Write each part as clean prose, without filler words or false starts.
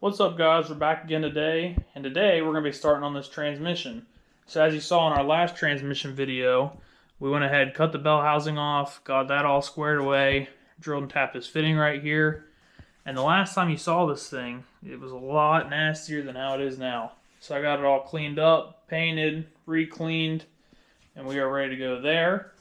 What's up, guys? We're back again today, and today we're going to be starting on this transmission. So as you saw in our last transmission video, we went ahead, cut the bell housing off, got that all squared away, drilled and tapped this fitting right here. And the last time you saw this thing, it was a lot nastier than how it is now. So I got it all cleaned up, painted, re-cleaned, and we are ready to go there.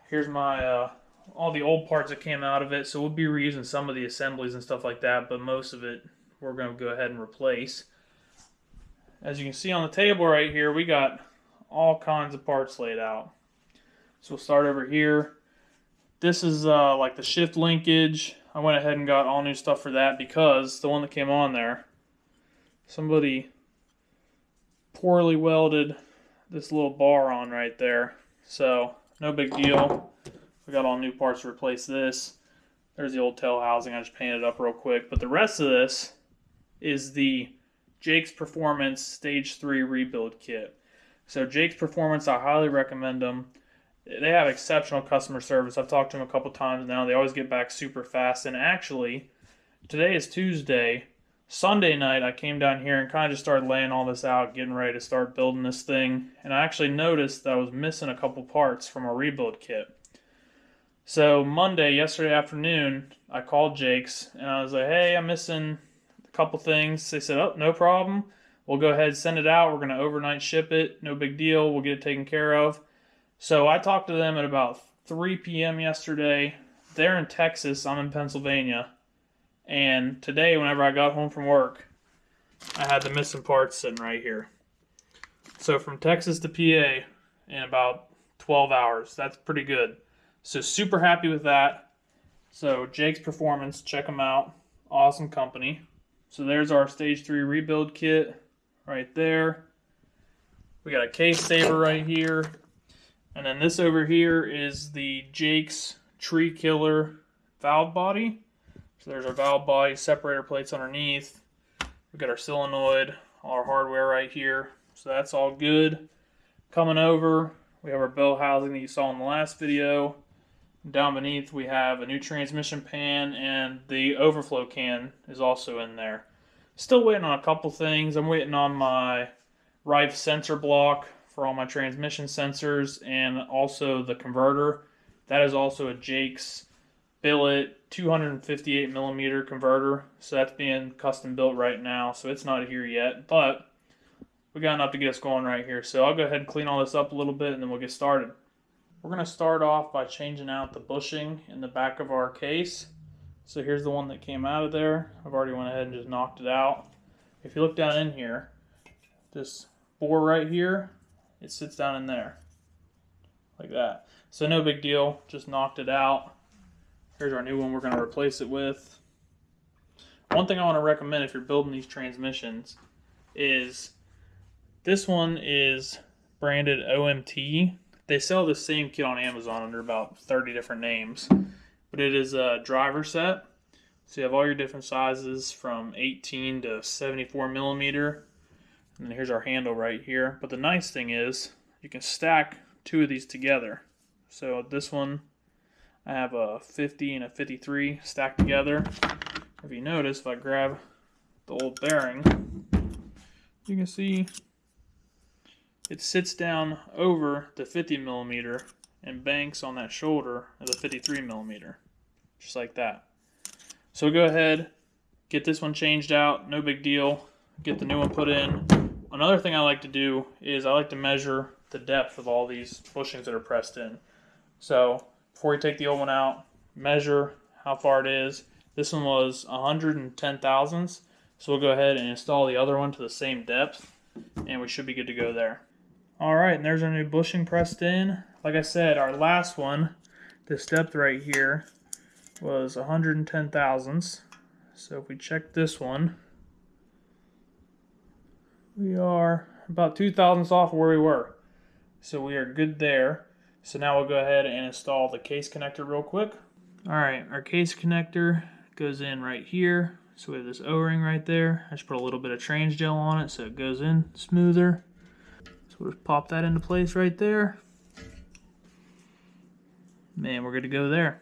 Here's my all the old parts that came out of it, so we'll be reusing some of the assemblies and stuff like that, but most of it we're going to go ahead and replace. As you can see on the table right here, we got all kinds of parts laid out. So we'll start over here. This is like the shift linkage. I went ahead and got all new stuff for that because the one that came on there, somebody poorly welded this little bar on right there. So no big deal. We got all new parts to replace this. There's the old tail housing. I just painted it up real quick. But the rest of this is the Jake's Performance Stage 3 Rebuild Kit. So Jake's Performance, I highly recommend them. They have exceptional customer service. I've talked to them a couple times now. They always get back super fast. And actually, today is Tuesday. Sunday night, I came down here and kind of just started laying all this out, getting ready to start building this thing. And I actually noticed that I was missing a couple parts from a rebuild kit. So Monday, yesterday afternoon, I called Jake's and I was like, hey, I'm missing a couple things. They said, oh, no problem. We'll go ahead and send it out. We're going to overnight ship it. No big deal. We'll get it taken care of. So I talked to them at about 3 p.m. yesterday. They're in Texas. I'm in Pennsylvania. And today, whenever I got home from work, I had the missing parts sitting right here. So from Texas to PA in about 12 hours. That's pretty good. So super happy with that. So Jake's Performance, check them out. Awesome company. So there's our Stage 3 rebuild kit right there. We got a case saver right here. And then this over here is the Jake's Tree Killer valve body. So there's our valve body, separator plates underneath. We've got our solenoid, all our hardware right here. So that's all good. Coming over, we have our bell housing that you saw in the last video. Down beneath we have a new transmission pan, and the overflow can is also in there. Still waiting on a couple things. I'm waiting on my Rife sensor block for all my transmission sensors, and also the converter. That is also a Jake's billet 258 millimeter converter, so that's being custom built right now, so it's not here yet, but we got enough to get us going right here. So I'll go ahead and clean all this up a little bit and then we'll get started. We're going to start off by changing out the bushing in the back of our case. So here's the one that came out of there. I've already went ahead and just knocked it out. If you look down in here, this bore right here, it sits down in there like that. So no big deal, just knocked it out. Here's our new one we're going to replace it with. One thing I want to recommend if you're building these transmissions is this one is branded OMT. They sell the same kit on Amazon under about 30 different names, but it is a driver set. So you have all your different sizes from 18 to 74 millimeter. And then here's our handle right here. But the nice thing is you can stack two of these together. So this one, I have a 50 and a 53 stacked together. If you notice, if I grab the old bearing, you can see it sits down over the 50 millimeter and banks on that shoulder of the 53 millimeter, just like that. So go ahead, get this one changed out, no big deal, get the new one put in. Another thing I like to do is I like to measure the depth of all these bushings that are pressed in. So before you take the old one out, measure how far it is. This one was 110 thousandths, so we'll go ahead and install the other one to the same depth, and we should be good to go there. Alright, and there's our new bushing pressed in. Like I said, our last one, this depth right here, was 110 thousandths. So if we check this one, we are about 2 thousandths off where we were. So we are good there. So now we'll go ahead and install the case connector real quick. Alright, our case connector goes in right here. So we have this O-ring right there. I just put a little bit of Trans Gel on it so it goes in smoother. So we'll just pop that into place right there. Man, we're good to go there.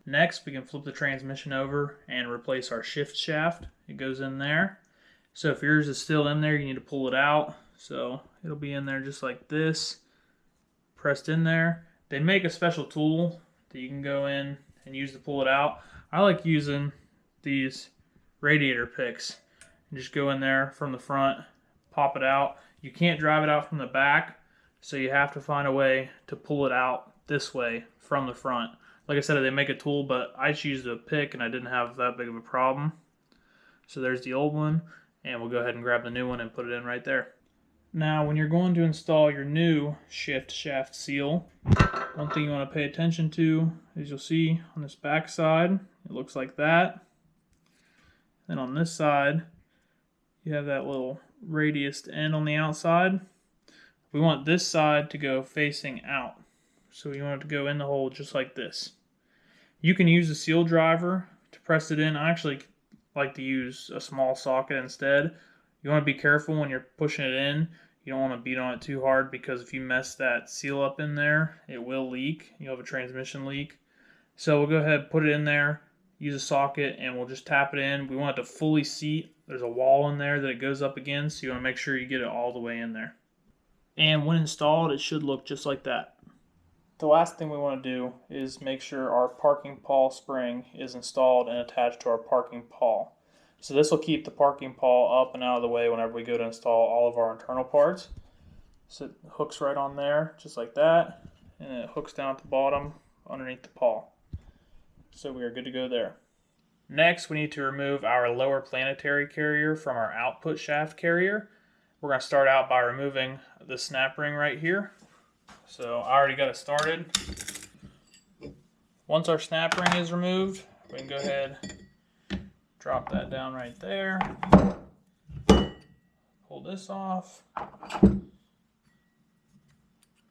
Next, we can flip the transmission over and replace our shift shaft. It goes in there. So if yours is still in there, you need to pull it out. So it'll be in there just like this, pressed in there. They make a special tool that you can go in and use to pull it out. I like using these radiator picks and just go in there from the front, pop it out. You can't drive it out from the back, so you have to find a way to pull it out this way from the front. Like I said, they make a tool, but I just used a pick and I didn't have that big of a problem. So there's the old one, and we'll go ahead and grab the new one and put it in right there. Now, when you're going to install your new shift shaft seal, one thing you want to pay attention to is you'll see on this back side, it looks like that. Then on this side, you have that little radius end on the outside. We want this side to go facing out. So you want it to go in the hole just like this. You can use a seal driver to press it in. I actually like to use a small socket instead. You want to be careful when you're pushing it in. You don't want to beat on it too hard, because if you mess that seal up in there, it will leak. You'll have a transmission leak. So we'll go ahead and put it in there, use a socket, and we'll just tap it in. We want it to fully seat. There's a wall in there that it goes up against, so you want to make sure you get it all the way in there. And when installed, it should look just like that. The last thing we want to do is make sure our parking pawl spring is installed and attached to our parking pawl. So this will keep the parking pawl up and out of the way whenever we go to install all of our internal parts. So it hooks right on there, just like that, and it hooks down at the bottom underneath the pawl. So we are good to go there. Next, we need to remove our lower planetary carrier from our output shaft carrier. We're going to start out by removing the snap ring right here. So I already got it started. Once our snap ring is removed, we can go ahead, drop that down right there, pull this off,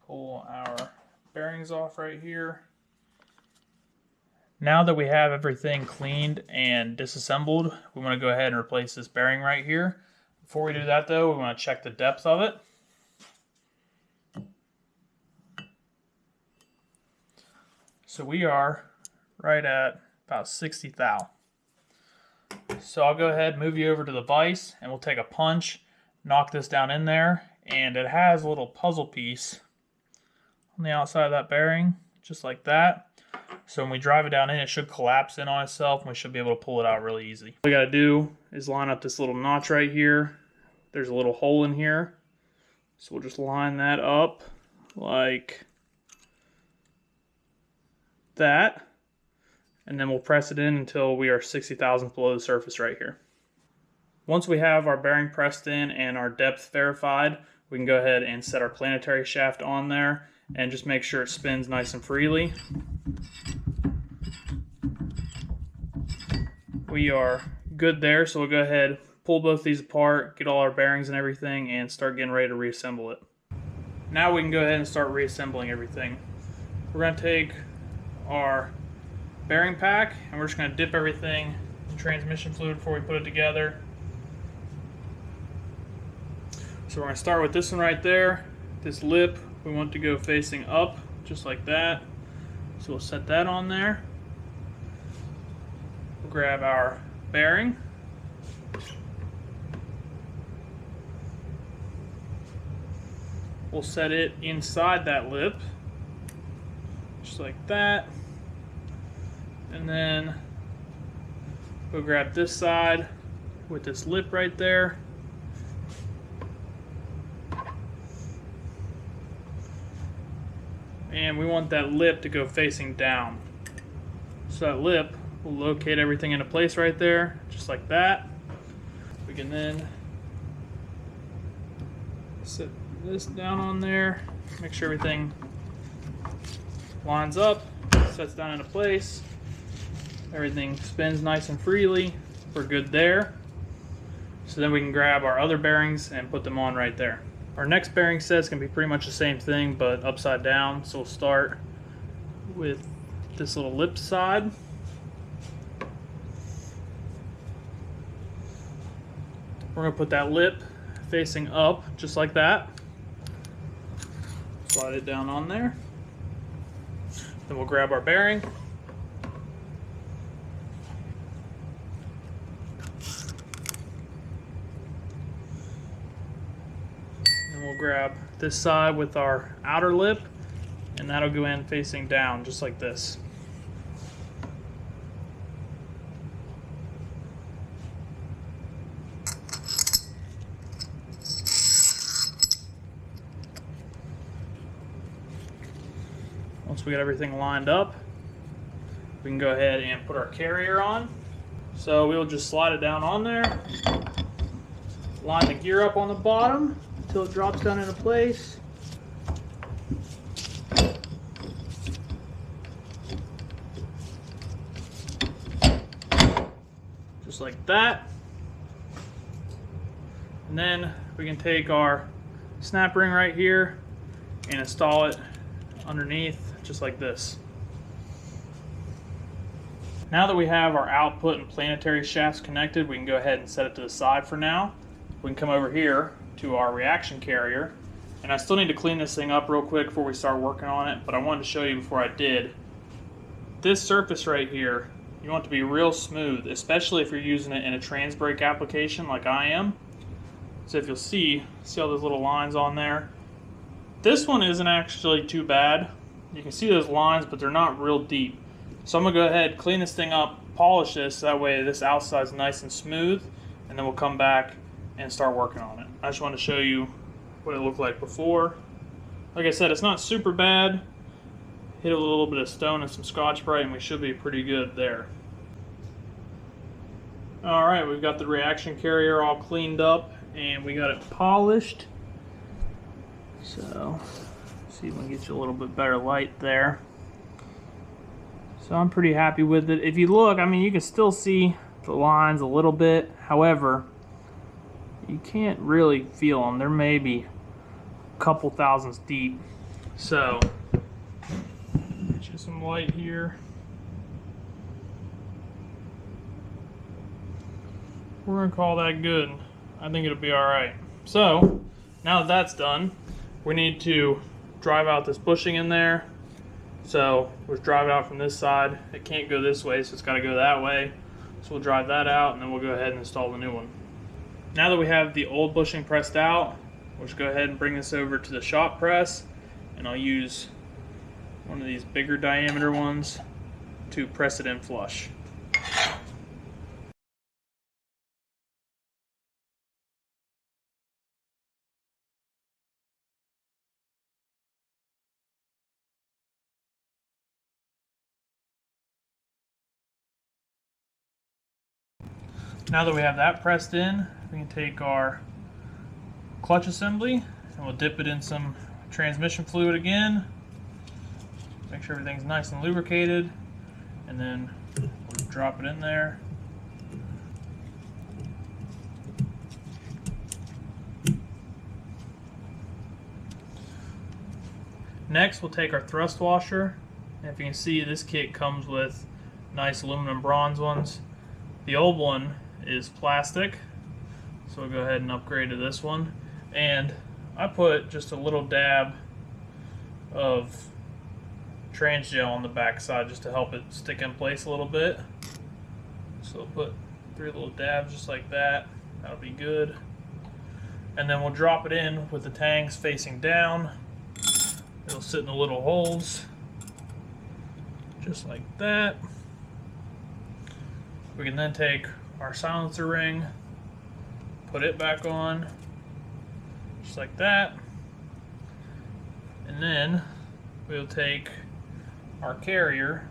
pull our bearings off right here. Now that we have everything cleaned and disassembled, we want to go ahead and replace this bearing right here. Before we do that though, we want to check the depth of it. So we are right at about 60 thou. So I'll go ahead and move you over to the vise, and we'll take a punch, knock this down in there, and it has a little puzzle piece on the outside of that bearing, just like that. So when we drive it down in, it should collapse in on itself, and we should be able to pull it out really easy. What we gotta do is line up this little notch right here. There's a little hole in here. So we'll just line that up like that, and then we'll press it in until we are 60 thousandths below the surface right here. Once we have our bearing pressed in and our depth verified, we can go ahead and set our planetary shaft on there and just make sure it spins nice and freely. We are good there, so we'll go ahead, pull both these apart, get all our bearings and everything, and start getting ready to reassemble it. Now we can go ahead and start reassembling everything. We're going to take our bearing pack, and we're just going to dip everything in transmission fluid before we put it together. So we're going to start with this one right there. This lip, we want to go facing up, just like that. So we'll set that on there. We'll grab our bearing. We'll set it inside that lip, just like that. And then we'll grab this side with this lip right there. And we want that lip to go facing down. So that lip will locate everything into place right there, just like that. We can then set this down on there, make sure everything lines up, sets down into place. Everything spins nice and freely. We're good there. So then we can grab our other bearings and put them on right there. Our next bearing set is going to be pretty much the same thing, but upside down. So we'll start with this little lip side. We're going to put that lip facing up, just like that. Slide it down on there. Then we'll grab our bearing, grab this side with our outer lip, and that'll go in facing down, just like this. Once we get everything lined up, we can go ahead and put our carrier on. So we'll just slide it down on there, line the gear up on the bottom until it drops down into place. Just like that. And then we can take our snap ring right here and install it underneath, just like this. Now that we have our output and planetary shafts connected, we can go ahead and set it to the side for now. We can come over here to our reaction carrier, and I still need to clean this thing up real quick before we start working on it, but I wanted to show you before I did. This surface right here, you want it to be real smooth, especially if you're using it in a trans brake application like I am. So if you'll see all those little lines on there. This one isn't actually too bad. You can see those lines, but they're not real deep. So I'm gonna go ahead, clean this thing up, polish this, that way this outside's nice and smooth, and then we'll come back and start working on it. I just want to show you what it looked like before. Like I said, it's not super bad. Hit a little bit of stone and some Scotch-Brite and we should be pretty good there. Alright, we've got the reaction carrier all cleaned up and we got it polished. So, see if we can get you a little bit better light there. So I'm pretty happy with it. If you look, I mean, you can still see the lines a little bit. However, you can't really feel them. They're maybe a couple thousandths deep. So, get you some light here. We're gonna call that good. I think it'll be all right. So, now that that's done, we need to drive out this bushing in there. So we'll drive it out from this side. It can't go this way, so it's got to go that way. So we'll drive that out, and then we'll go ahead and install the new one. Now that we have the old bushing pressed out, we'll just go ahead and bring this over to the shop press, and I'll use one of these bigger diameter ones to press it in flush. Now that we have that pressed in, we can take our clutch assembly and we'll dip it in some transmission fluid again. Make sure everything's nice and lubricated, and then we'll drop it in there. Next, we'll take our thrust washer, and if you can see, this kit comes with nice aluminum bronze ones. The old one is plastic, so we'll go ahead and upgrade to this one. And I put just a little dab of trans gel on the back side just to help it stick in place a little bit. So we'll put 3 little dabs just like that. That'll be good. And then we'll drop it in with the tanks facing down. It'll sit in the little holes just like that. We can then take our silencer ring, put it back on, just like that. And then we'll take our carrier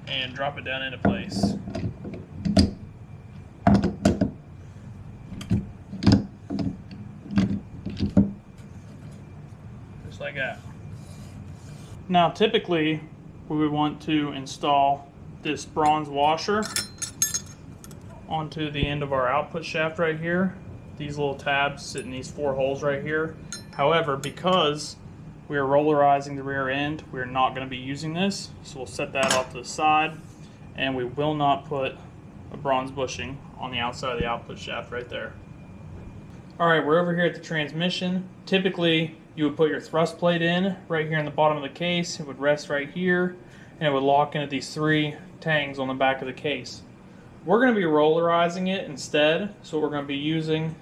and drop it down into place. Just like that. Now typically we would want to install this bronze washer onto the end of our output shaft right here. These little tabs sit in these 4 holes right here. However, because we are rollerizing the rear end, we're not going to be using this, so we'll set that off to the side, and we will not put a bronze bushing on the outside of the output shaft right there. Alright, we're over here at the transmission. Typically, you would put your thrust plate in right here in the bottom of the case. It would rest right here, and it would lock into these 3 tangs on the back of the case. We're going to be rollerizing it instead, so what we're going to be using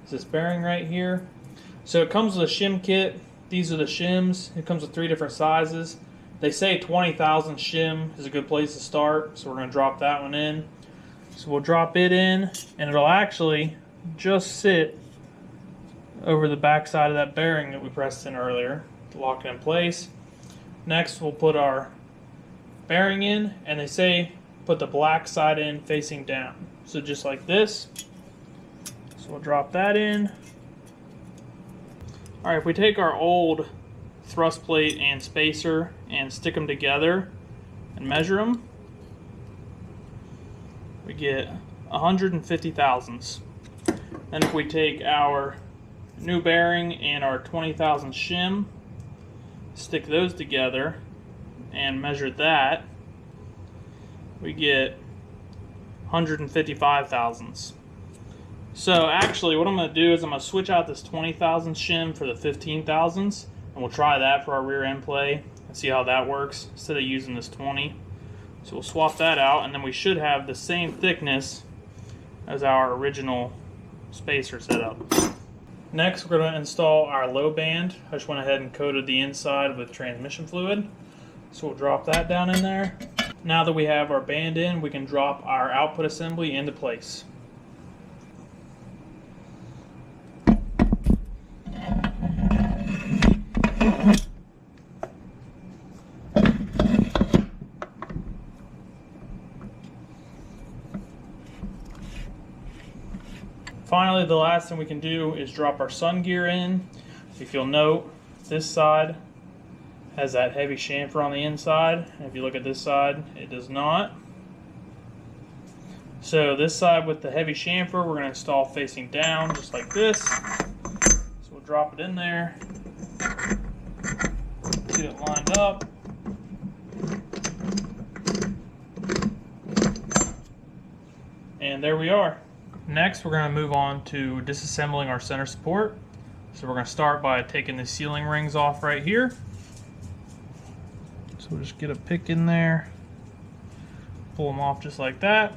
is this bearing right here. So it comes with a shim kit. These are the shims. It comes with 3 different sizes. They say 20,000 shim is a good place to start, so we're going to drop that one in. So we'll drop it in, and it'll actually just sit over the back side of that bearing that we pressed in earlier to lock it in place. Next, we'll put our bearing in, and they say put the black side in facing down. So just like this. So we'll drop that in. All right, if we take our old thrust plate and spacer and stick them together and measure them, we get 150 thousandths. Then if we take our new bearing and our 20,000 shim, stick those together and measure that, we get 155 thousandths. So actually what I'm going to do is I'm going to switch out this 20,000 shim for the 15 thousandths, and we'll try that for our rear end play and see how that works instead of using this 20. So we'll swap that out, and then we should have the same thickness as our original spacer setup. Next, we're going to install our low band. I just went ahead and coated the inside with transmission fluid. So we'll drop that down in there. Now that we have our band in, we can drop our output assembly into place. Finally, the last thing we can do is drop our sun gear in. If you'll note, this side has that heavy chamfer on the inside, and if you look at this side, it does not. So this side with the heavy chamfer, we're going to install facing down, just like this. So we'll drop it in there, get it lined up. And there we are. Next, we're going to move on to disassembling our center support. So we're going to start by taking the ceiling rings off right here. So we'll just get a pick in there, pull them off just like that.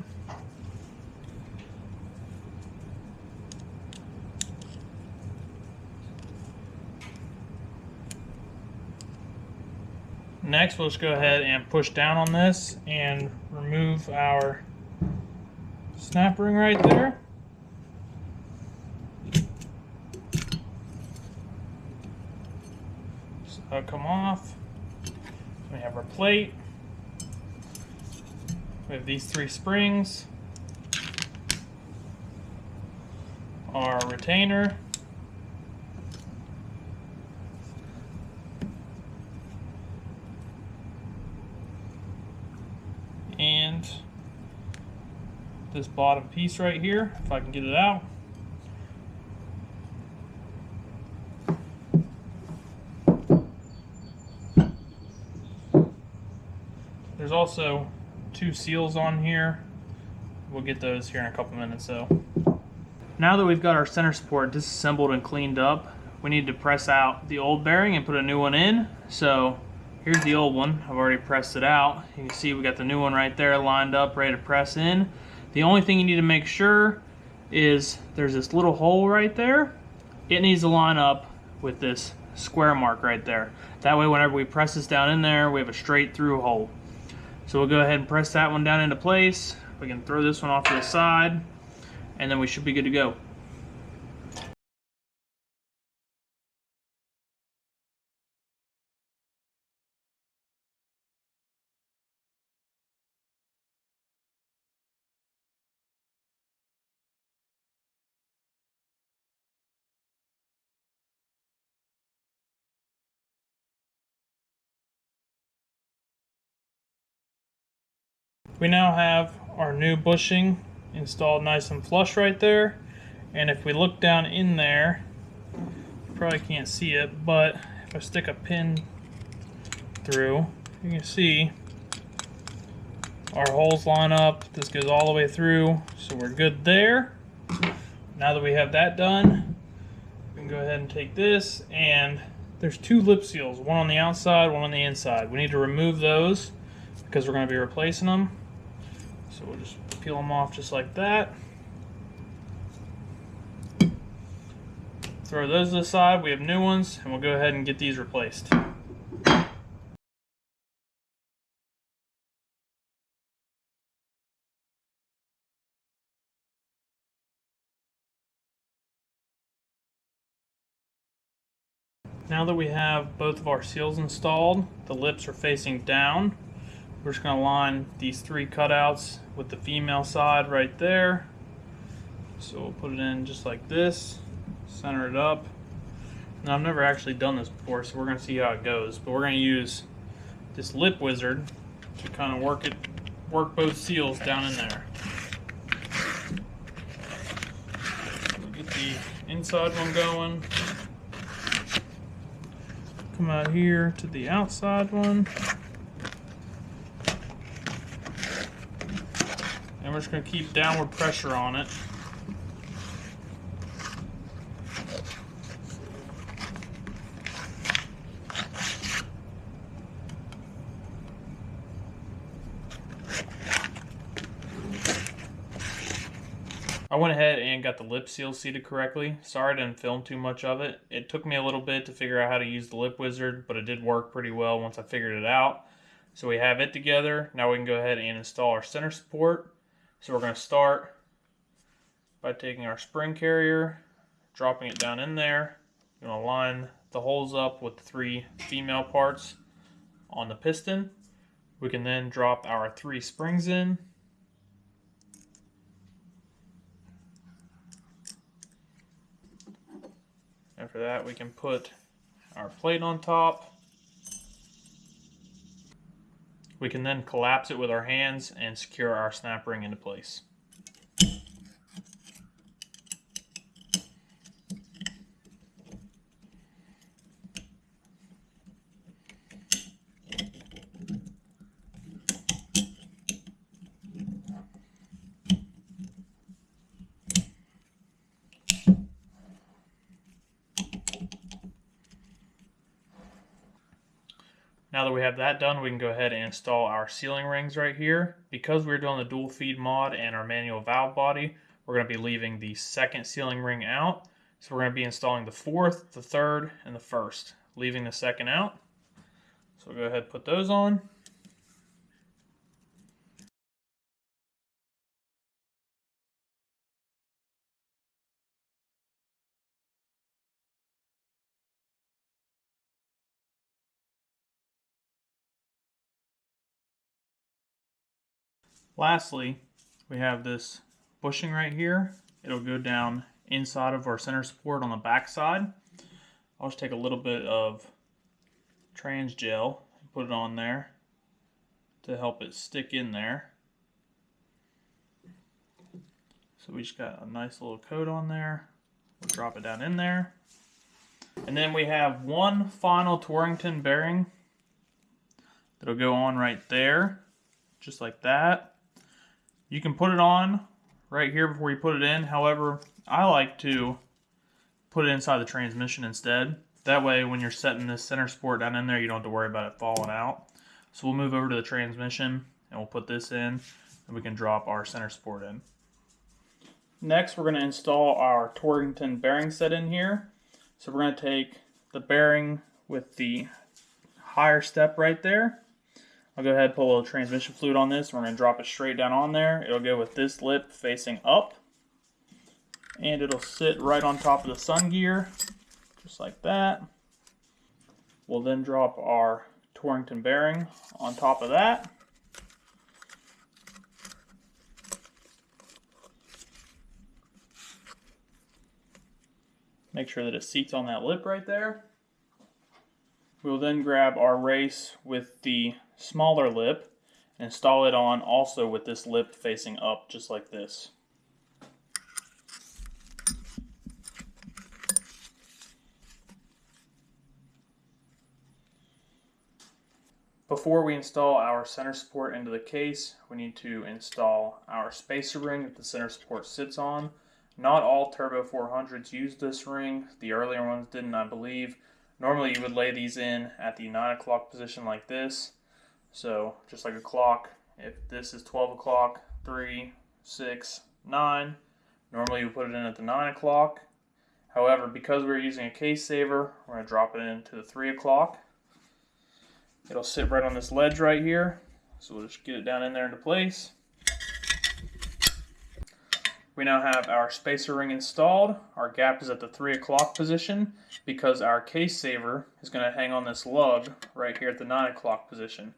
Next, we'll just go ahead and push down on this and remove our snap ring right there. So that'll come off. We have our plate. We have these 3 springs, our retainer, and this bottom piece right here, if I can get it out. There's also 2 seals on here. We'll get those here in a couple minutes though. Now that we've got our center support disassembled and cleaned up, we need to press out the old bearing and put a new one in. So here's the old one. I've already pressed it out. You can see we got the new one right there lined up, ready to press in. The only thing you need to make sure is there's this little hole right there. It needs to line up with this square mark right there. That way whenever we press this down in there, we have a straight through hole. So we'll go ahead and press that one down into place. We can throw this one off to the side, and then we should be good to go. We now have our new bushing installed nice and flush right there, and if we look down in there, you probably can't see it, but if I stick a pin through, you can see our holes line up. This goes all the way through, so we're good there. Now that we have that done, we can go ahead and take this, and there's 2 lip seals, one on the outside, one on the inside. We need to remove those because we're going to be replacing them. So we'll just peel them off just like that. throw those to the side. We have new ones, and we'll go ahead and get these replaced. Now that we have both of our seals installed, the lips are facing down. We're just going to line these 3 cutouts with the female side right there. So we'll put it in just like this, center it up. Now I've never actually done this before, so we're going to see how it goes. But we're going to use this lip wizard to kind of work both seals down in there. We'll get the inside one going. Come out here to the outside one. And we're just going to keep downward pressure on it. I went ahead and got the lip seal seated correctly. Sorry I didn't film too much of it. It took me a little bit to figure out how to use the lip wizard, but it did work pretty well once I figured it out. So we have it together. Now we can go ahead and install our center support. So we're going to start by taking our spring carrier, dropping it down in there. We're going to line the holes up with the 3 female parts on the piston. We can then drop our 3 springs in. After that, we can put our plate on top. We can then collapse it with our hands and secure our snap ring into place. Now that we have that done, we can go ahead and install our sealing rings right here. Because we're doing the dual feed mod and our manual valve body, we're going to be leaving the 2nd sealing ring out. So we're going to be installing the 4th, the 3rd, and the 1st, leaving the 2nd out. So we'll go ahead and put those on. Lastly, we have this bushing right here. It'll go down inside of our center support on the back side. I'll just take a little bit of trans gel and put it on there to help it stick in there. So we just got a nice little coat on there. We'll drop it down in there. And then we have one final Torrington bearing that'll go on right there, just like that. You can put it on right here before you put it in. However, I like to put it inside the transmission instead. That way, when you're setting this center support down in there, you don't have to worry about it falling out. So we'll move over to the transmission and we'll put this in, and we can drop our center support in. Next, we're going to install our Torrington bearing set in here. So we're going to take the bearing with the higher step right there. I'll go ahead and put a little transmission fluid on this. We're going to drop it straight down on there. It'll go with this lip facing up. And it'll sit right on top of the sun gear, just like that. We'll then drop our Torrington bearing on top of that. Make sure that it seats on that lip right there. We'll then grab our race with the smaller lip and install it on also with this lip facing up, just like this. Before we install our center support into the case, we need to install our spacer ring that the center support sits on. Not all Turbo 400s use this ring. The earlier ones didn't, I believe. Normally you would lay these in at the 9 o'clock position like this. So just like a clock, if this is 12 o'clock, 3, 6, 9, normally you would put it in at the 9 o'clock. However, because we're using a case saver, we're going to drop it into the 3 o'clock. It'll sit right on this ledge right here. So we'll just get it down in there into place. We now have our spacer ring installed. Our gap is at the 3 o'clock position because our case saver is going to hang on this lug right here at the 9 o'clock position.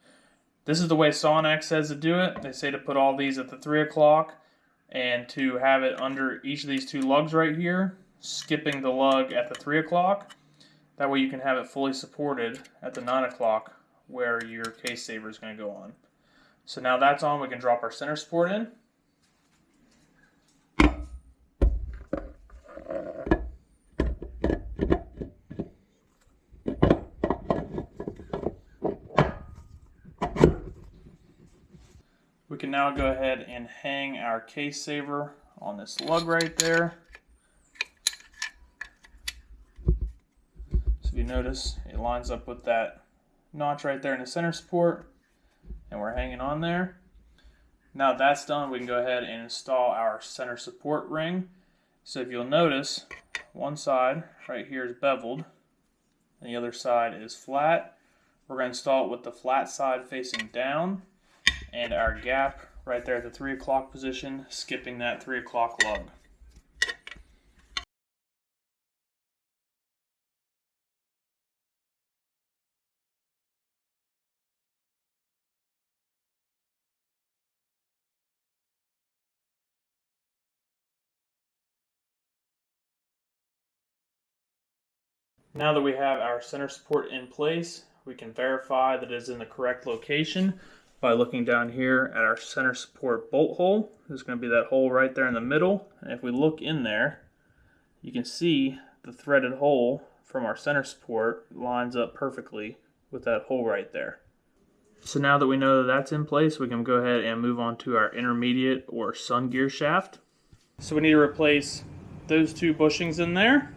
This is the way Sonax says to do it. They say to put all these at the 3 o'clock and to have it under each of these two lugs right here, skipping the lug at the 3 o'clock. That way you can have it fully supported at the 9 o'clock where your case saver is going to go on. So now that's on, we can drop our center support in. We can now go ahead and hang our case saver on this lug right there. So if you notice, it lines up with that notch right there in the center support, and we're hanging on there. Now that's done, we can go ahead and install our center support ring. So if you'll notice, one side right here is beveled, and the other side is flat. We're going to install it with the flat side facing down, and our gap right there at the 3 o'clock position, skipping that 3 o'clock lug. Now that we have our center support in place, we can verify that it is in the correct location by looking down here at our center support bolt hole. There's going to be that hole right there in the middle, and if we look in there, you can see the threaded hole from our center support lines up perfectly with that hole right there. So now that we know that that's in place, we can go ahead and move on to our intermediate or sun gear shaft. So we need to replace those two bushings in there.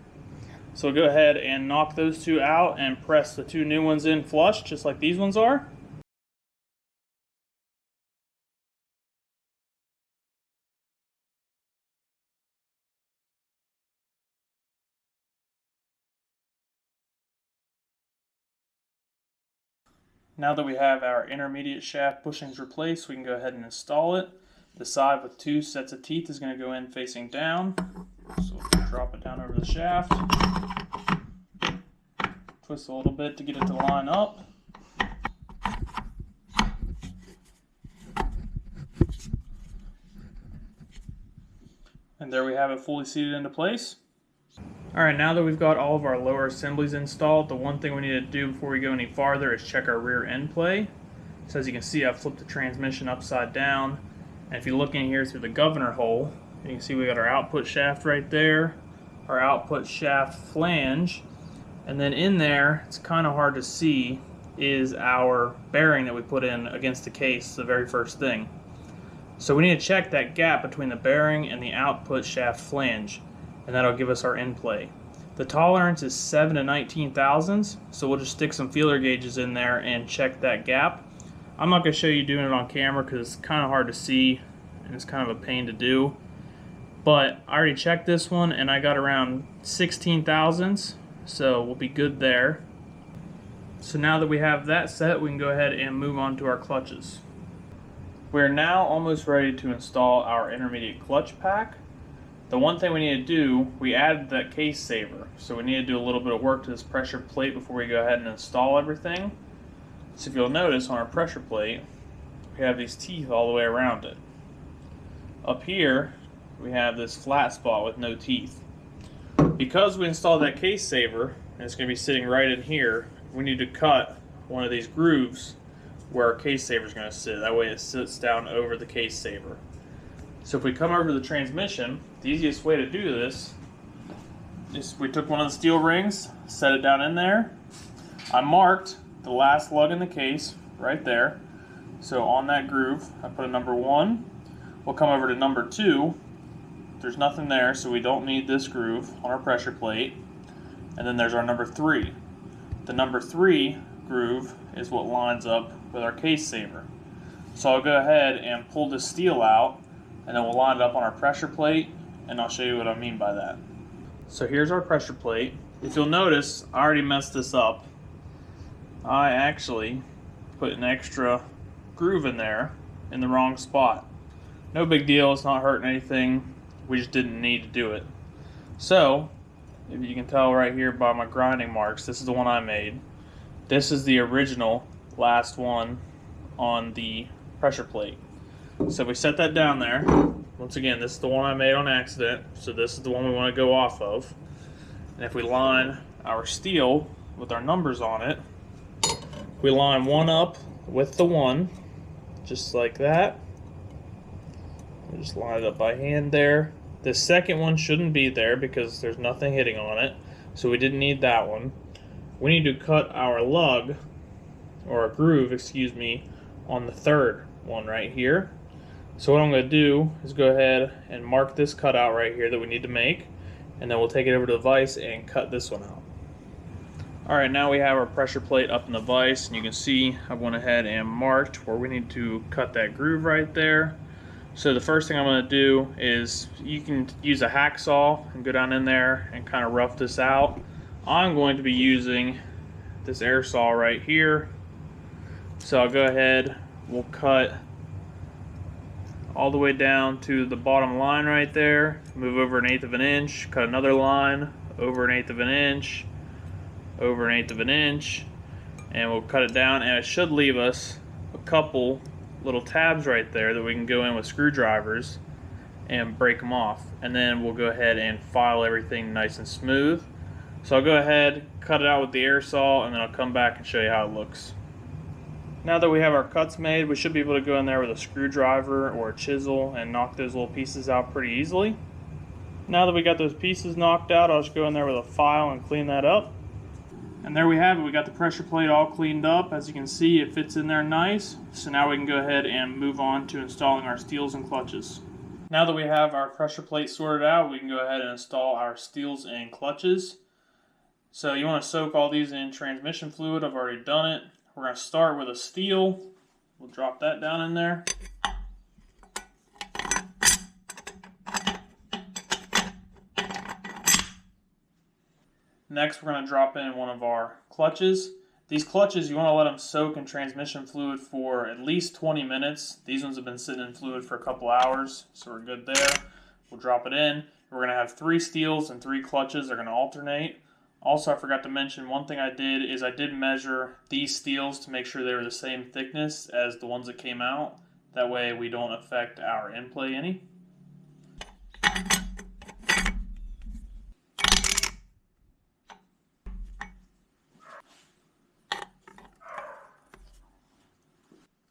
So go ahead and knock those two out and press the two new ones in flush, just like these ones are. Now that we have our intermediate shaft bushings replaced, we can go ahead and install it. The side with two sets of teeth is going to go in facing down. So we'll drop it down over the shaft. Twist a little bit to get it to line up. And there we have it fully seated into place. Alright, now that we've got all of our lower assemblies installed, the one thing we need to do before we go any farther is check our rear end play. So as you can see, I've flipped the transmission upside down. And if you look in here through the governor hole, you can see we got our output shaft right there, our output shaft flange, and then in there, it's kind of hard to see, is our bearing that we put in against the case, the very first thing. So we need to check that gap between the bearing and the output shaft flange, and that'll give us our end play. The tolerance is 7 to 19 thousandths, so we'll just stick some feeler gauges in there and check that gap. I'm not going to show you doing it on camera because it's kind of hard to see and it's kind of a pain to do. But I already checked this one and I got around 16 thousandths, so we'll be good there. So now that we have that set, we can go ahead and move on to our clutches. We're now almost ready to install our intermediate clutch pack. The one thing we need to do, we added that case saver, so we need to do a little bit of work to this pressure plate before we go ahead and install everything. So if you'll notice on our pressure plate, we have these teeth all the way around it. Up here, we have this flat spot with no teeth. Because we installed that case saver, and it's going to be sitting right in here, we need to cut one of these grooves where our case saver is going to sit. That way it sits down over the case saver. So if we come over to the transmission, the easiest way to do this is we took one of the steel rings, set it down in there. I marked the last lug in the case right there. So on that groove, I put a number 1. We'll come over to number 2. There's nothing there, so we don't need this groove on our pressure plate. And then there's our number 3. The number 3 groove is what lines up with our case saver. So I'll go ahead and pull the steel out, and then we'll line it up on our pressure plate, and I'll show you what I mean by that. So here's our pressure plate. If you'll notice, I already messed this up. I actually put an extra groove in there in the wrong spot. No big deal, it's not hurting anything. We just didn't need to do it. So, if you can tell right here by my grinding marks, this is the one I made. This is the original last one on the pressure plate. So we set that down there. Once again, this is the one I made on accident, so this is the one we want to go off of. And if we line our steel with our numbers on it, we line one up with the one, just like that. We just line it up by hand there. The second one shouldn't be there because there's nothing hitting on it, so we didn't need that one. We need to cut our lug, or a groove, excuse me, on the third one right here. So what I'm going to do is go ahead and mark this cutout right here that we need to make, and then we'll take it over to the vise and cut this one out. Alright, now we have our pressure plate up in the vise, and you can see I went ahead and marked where we need to cut that groove right there. So the first thing I'm going to do is, you can use a hacksaw and go down in there and kind of rough this out. I'm going to be using this air saw right here. So I'll go ahead, we'll cut all the way down to the bottom line right there, move over 1/8 of an inch, cut another line, over 1/8 of an inch, over 1/8 of an inch, and we'll cut it down, and it should leave us a couple little tabs right there that we can go in with screwdrivers and break them off, and then we'll go ahead and file everything nice and smooth. So I'll go ahead, cut it out with the air saw, and then I'll come back and show you how it looks. Now that we have our cuts made, we should be able to go in there with a screwdriver or a chisel and knock those little pieces out pretty easily. Now that we got those pieces knocked out, I'll just go in there with a file and clean that up. And there we have it. We got the pressure plate all cleaned up. As you can see, it fits in there nice. So now we can go ahead and move on to installing our steels and clutches. Now that we have our pressure plate sorted out, we can go ahead and install our steels and clutches. So you want to soak all these in transmission fluid. I've already done it. We're going to start with a steel. We'll drop that down in there. Next, we're going to drop in one of our clutches. These clutches, you want to let them soak in transmission fluid for at least 20 minutes. These ones have been sitting in fluid for a couple hours, so we're good there. We'll drop it in. We're going to have 3 steels and 3 clutches. They're going to alternate. Also, I forgot to mention, one thing I did is I did measure these steels to make sure they were the same thickness as the ones that came out. That way we don't affect our endplay any.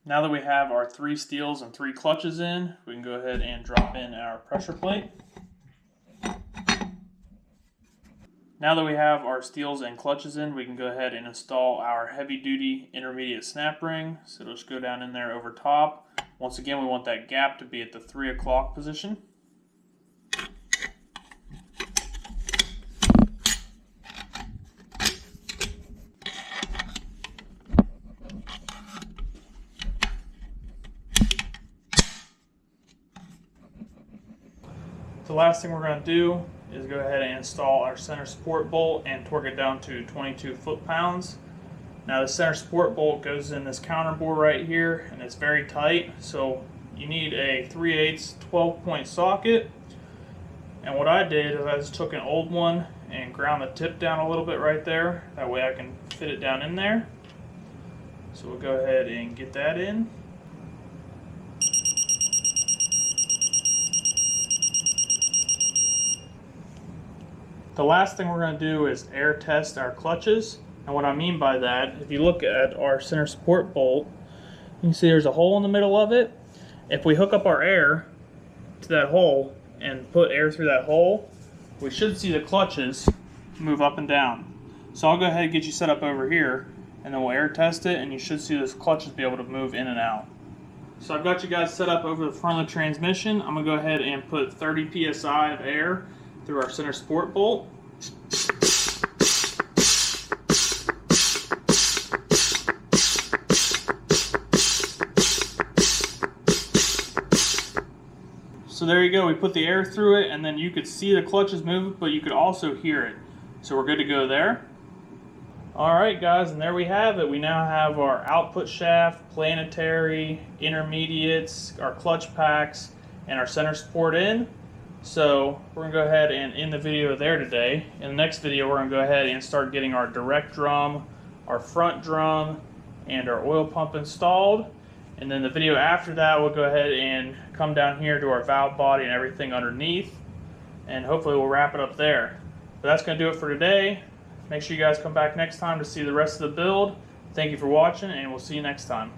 Now that we have our 3 steels and 3 clutches in, we can go ahead and drop in our pressure plate. Now that we have our steels and clutches in, we can go ahead and install our heavy-duty intermediate snap ring. So it'll just go down in there over top. Once again, we want that gap to be at the 3 o'clock position. The last thing we're going to do is go ahead and install our center support bolt and torque it down to 22 foot-pounds. Now the center support bolt goes in this counter bore right here, and it's very tight, so you need a 3/8 12-point socket. And what I did is I just took an old one and ground the tip down a little bit right there. That way I can fit it down in there. So we'll go ahead and get that in. The last thing we're going to do is air test our clutches. And what I mean by that, if you look at our center support bolt, you can see there's a hole in the middle of it. If we hook up our air to that hole and put air through that hole, we should see the clutches move up and down. So I'll go ahead and get you set up over here, and then we'll air test it, and you should see those clutches be able to move in and out. So I've got you guys set up over the front of the transmission. I'm going to go ahead and put 30 psi of air through our center support bolt. So there you go, we put the air through it, and then you could see the clutches move, but you could also hear it. So we're good to go there. Alright guys, and there we have it. We now have our output shaft, planetary, intermediates, our clutch packs, and our center support in. So we're going to go ahead and end the video there today. In the next video we're going to go ahead and start getting our direct drum, our front drum, and our oil pump installed. And then the video after that we'll go ahead and come down here to our valve body and everything underneath. And hopefully we'll wrap it up there. But that's going to do it for today. Make sure you guys come back next time to see the rest of the build. Thank you for watching, and we'll see you next time.